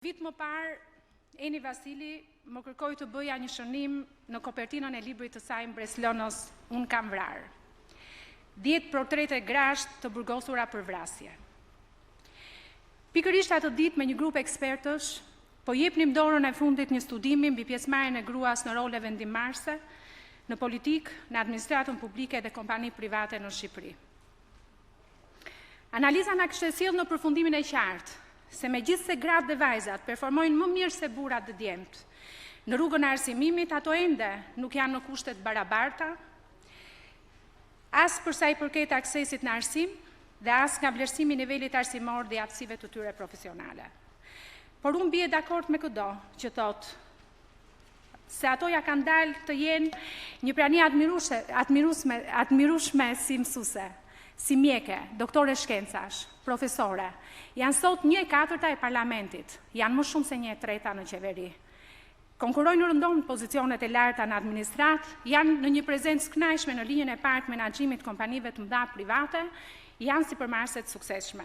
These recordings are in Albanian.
Vit më parë, Eni Vasili më kërkoi të bëja një shënim në kopertinën e librit të saj Mbreslonës Unë kam vrarë. 10 portrete grasht të burgosura për vrasje. Pikërisht atë ditë me një grup ekspertësh, po jepnim dorën e fundit një studimi mbi pjesëmarrjen e gruas në role vendimmarrëse, në politikë, në administratën publike dhe kompani private në Shqipëri. Analiza na kishte sjellë në përfundimin e qartë se megjithse gratë dhe vajzat performojnë më mirë se burrat dhe djemtë në rrugën e arsimimit, ato ende nuk janë në kushte të barabarta, as për sa i përket aksesit në arsim dhe as nga vlerësimi i nivelit arsimor dhe aftësive të tyre profesionale. Por unë bie dakord me këdo që thotë se ato ja kanë dalë të jenë një prani admirueshme si mësuese, si mjeke, doktore shkencash, profesore, janë sot 1/4 e parlamentit, janë më shumë se 1/3 në qeveri. Konkurrojnë rëndom pozicionet e larta në administrat, janë në një prezencë kënaqshme në linjën e parë të menaxhimit kompanive të mëdha private, janë sipërmarrëse të suksesshme.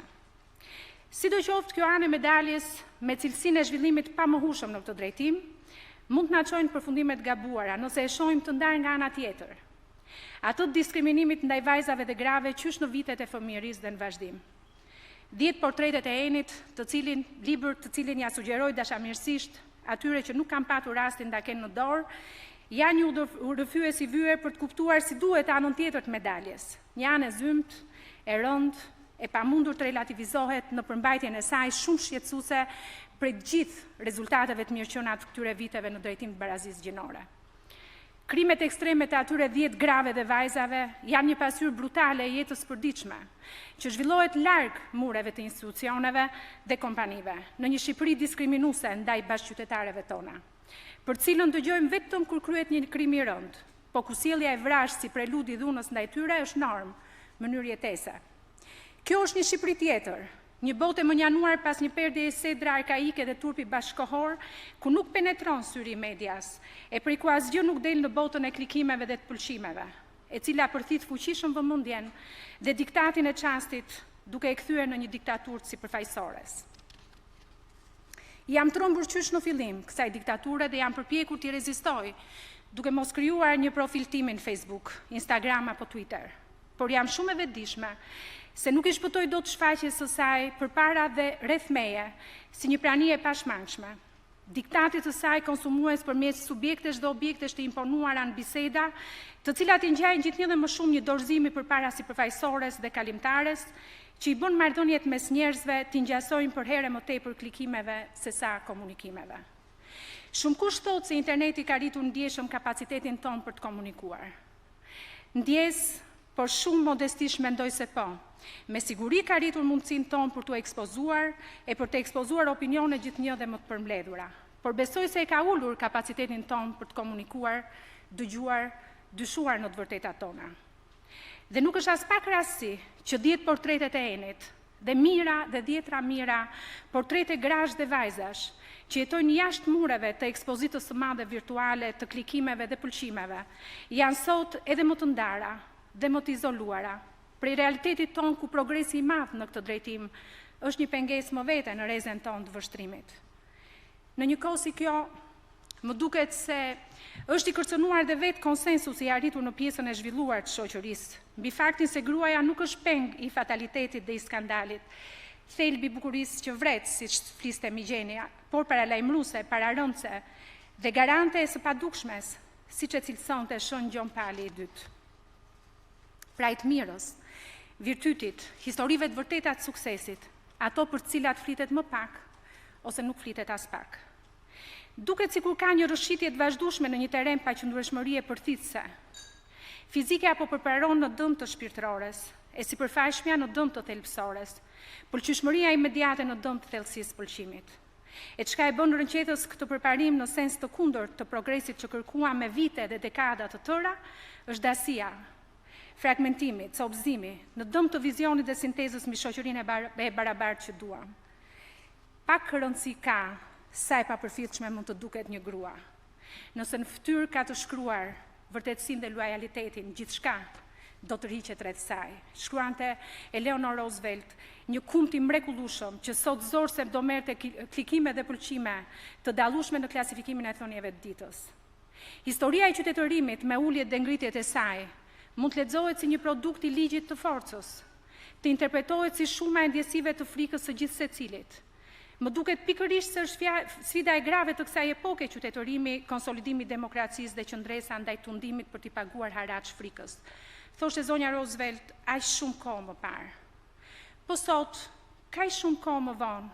Sidoqoftë, kjo anë e medaljes me cilësinë e zhvillimit pa mohueshëm në këtë drejtim, mund të na çojnë përfundime të gabuara nëse e shohim të ndarë nga ana tjetër. Atë diskriminimit ndaj vajzave dhe grave qysh në vitet e fëmijërisë dhe në vazhdim. 10 portretet e Enit, libër të cilin ja sugjeroj dashamirësisht atyre që nuk kanë patur rastin ta kenë në dorë, janë një udhëfyes i vyer për të kuptuar si duhet anën tjetër të medaljes. Një anë e zymt, e rëndë, e pamundur të relativizohet në përmbajtjen e saj shumë shqetësuese për gjithë rezultateve të mirëqëna të këtyre viteve në drejtim të barazisë gjinore. Krimet ekstreme të atyre 10 grave dhe vajzave janë një pasqyrë brutale e jetës së përditshme, që zhvillohet larg mureve të institucioneve dhe kompanive, në një Shqipëri diskriminuese ndaj bashkëqytetarëve tona, për cilën dëgjojmë vetëm kur kryhet një krim i rëndë, po ku sjellja e vrasë si preludi i dhunës ndaj tyre është normë, mënyrë jetese. Kjo është një Shqipëri tjetër, një botë e mënjanuar pas një perdje e sedra arkaike dhe turpi bashkëkohor, ku nuk penetron syri i medias, e prej ku asgjë nuk del në botën e klikimeve dhe të pëlqimeve, e cila përthith fuqishëm vëmendjen dhe diktatin e çastit, duke e kthyer në një diktaturë sipërfaqësores. Jam trembur qysh në fillim kësaj diktature dhe jam përpjekur t'i rezistoj, duke mos krijuar një profil tim në Facebook, Instagram apo Twitter. Por jam shumë e vetëdijshme se nuk i shpëtoj dot shfaqjes së saj përpara dhe rreth meje si një prani e pashmangshme. Diktatit të saj konsumues përmes subjektesh dhe objektesh të imponuara në biseda, të cilat i ngjajnë gjithnjë dhe më shumë një dorëzimi përpara sipërfaqësores dhe kalimtares, që i bën marrëdhëniet mes njerëzve të ngjasojnë për herë më tepër klikimeve se sa komunikimeve. Shumë kush thotë se interneti ka rritur ndjeshëm kapacitetin ton për të komunikuar. Ndjes, por shumë modestisht mendoj se po. Me siguri ka rritur mundësinë tonë për t'u ekspozuar e për të ekspozuar opinione gjithnjë dhe më të përmbledhura. Por besoj se e ka ulur kapacitetin tonë për të komunikuar, dëgjuar, dyshuar në të vërtetat tona. Dhe nuk është as pak rastësi që 10 portretet e Enit dhe mira dhe dhjetra mira portrete grash dhe vajzash që jetojnë jashtë mureve të ekspozitës së madhe virtuale të klikimeve dhe pëlqimeve, janë sot edhe më të ndara dhe më të izoluara, prej realitetit tonë ku progresi i madh në këtë drejtim është një pengesë më vete në rrezen tonë të vështrimit. Në një kohë si kjo, më duket se është i kërcënuar dhe vetë konsensusi i arritur në pjesën e zhvilluar të shoqërisë, mbi faktin se gruaja nuk është peng i fatalitetit dhe i skandalit, thelbi i bukurisë që vret, siç fliste Migjeni, por paralajmëruese, pararëndse dhe garante e së padukshmes, siç e cilësonte Shën Gjon Pali i dytë. Pra i të mirës, virtytit, historive të vërteta të suksesit, ato për cilat flitet më pak, ose nuk flitet as pak. Duket sikur ka një rrëshqitje të vazhdueshme në një teren paqëndrueshmërie përthithse. Fizike apo përparon në dëm të shpirtërores, e sipërfaqshmja në dëm të thelbësores, pëlqyeshmëria imediate në dëm të thellësisë pëlqimit. E çka e bën rënqetës këtë përparim në sens të kundërt të progresit që kërkuam me vite dhe dekada të tëra, është dasia, fragmentimit, copëzimi, në dëm të vizionit dhe sintezës mbi shoqërinë e barabartë që duam. Pak rëndësi ka sa e papërfillshme mund të duket një grua. Nëse në fytyrë ka të shkruar vërtetësinë dhe lojalitetin, gjithçka, do të rriqet rreth saj. Shkruante Eleanor Roosevelt, një kumët i mrekullueshëm që sot zorse do merrte klikime dhe pëlqime të dallueshme në klasifikimin e thonjeve të ditës. Historia e qytetërimit me uljet dhe ngritjet e saj mund të lexohet si një produkt i ligjit të forcës, të interpretohet si shuma e ndjesive të frikës së gjithë secilit. Më duket pikërisht se është sfida e grave të kësaj epoke qytetërimi, konsolidimi i demokracisë dhe qëndresa ndaj tundimit për t'i paguar haraç frikës. Thoshte zonja Roosevelt, aq shumë kohë më parë. Po sot, kaq shumë kohë më vonë,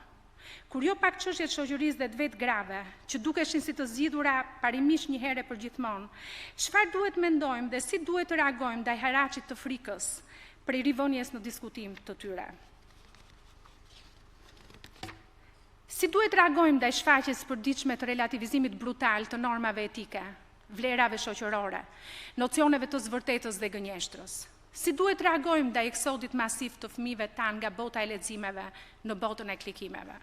kur jo pak çështjet shoqërisë dhe të vetë grave, që dukeshin si të zgjidhura parimisht një herë për gjithmonë, çfarë duhet mendojmë dhe si duhet të reagojmë ndaj haraçit të frikës për rivënies në diskutim të tyre? Si duhet reagojmë ndaj shfaqjes së përditshme të relativizimit brutal të normave etike, vlerave shoqërore, nocioneve të zvërtetës dhe gënjeshtrës? Si duhet reagojmë ndaj eksodit masiv të fëmijëve tanë nga bota e leximeve në botën e klikimeve?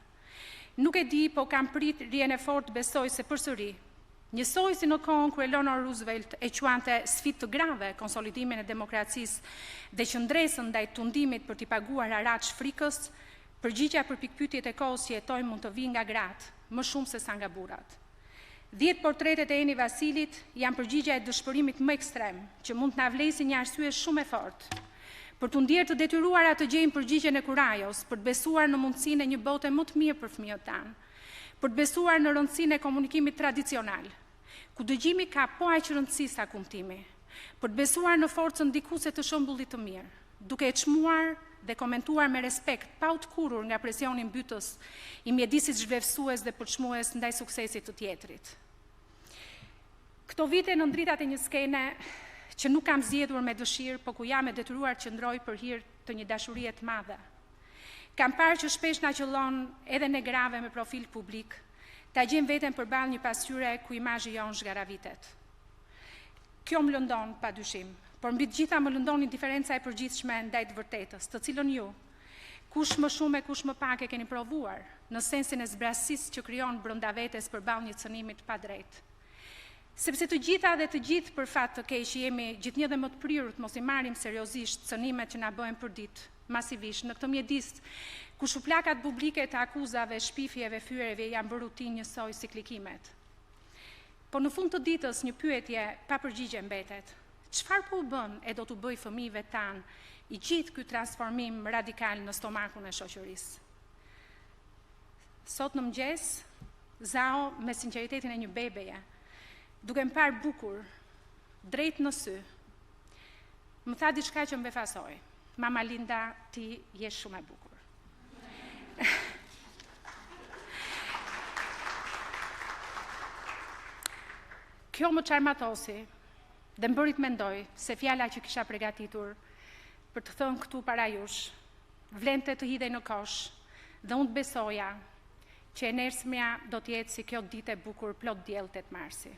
Nuk e di, po kam pritjen e fortë besoj se përsëri, njësoj si në kohën kur Eleanor Roosevelt e quante sfidë të grave konsolidimin e demokracisë dhe qëndresën ndaj tundimit për t'i paguar haraç frikës, përgjigja për pikpyetjet e kohës që jetojmë mund të vijë nga gratë, më shumë se sa nga burrat. 10 portretet e Eni Vasilit janë përgjigja e dëshpërimit më ekstrem, që mund të na vlesë një arsye shumë e fortë. Për të ndjerë të detyruara të gjejmë përgjigjen e kurajos, për të besuar në mundësinë e një bote më të mirë për fëmijët tanë, për të besuar në rëndësinë e komunikimit tradicional, ku dëgjimi ka po aq rëndësi sa kumtimi, për të besuar në forcën ndikuese të shembullit të mirë, duke e çmuar dhe komentuar me respekt, pa u tkurrur nga presioni mbytës i mjedisit zhvefsues dhe përçmues ndaj suksesit të tjetrit. Këto vite në ndritat e një skene që nuk kam zgjedhur me dëshirë, po ku jam e detyruar të qëndroj për hir të një dashurie të madhe. Kam parë që shpesh na qëllon edhe ne grave me profil publik, ta gjejmë veten përballë një pasqyre ku imazhi jon zgaravitet. Kjo më lëndon padyshim, por mbi të gjitha më lëndon indiferenca e përgjithshme ndaj të vërtetës, të cilën ju, kush më shumë e kush më pak e keni provuar, në sensin e zbrasisë që krijon brenda vetes përballë një cënimi të padrejtë. Sepse të gjitha dhe të gjithë për fat të keq jemi gjithnjë dhe më të prirur të mos i marrim seriozisht cënimet që na bëhen përdit masivisht në këtë mjedis ku shuplakat publike të akuzave, shpifjeve, fyreve janë bërë rutinë njësoj si klikimet. Po në fund të ditës një pyetje pa përgjigje mbetet. Çfarë po u bën e do t'u bëj fëmijëve tan i gjithë ky transformim radikal në stomakun e shoqërisë? Sot në mëngjes, Zao me sinqeritetin e një bebeje, duke më parë bukur, drejt në sy, më tha diçka që më befasoi. Mama Linda, ti je shumë e bukur. Kjo më çarmatosi dhe më bëri të mendoj se fjala që kisha përgatitur për të thënë këtu para jush, vlente të hidhej në kosh dhe unë të besoja që e nesërmja do t'jetë si kjo ditë e bukur plot diell 8 marsi.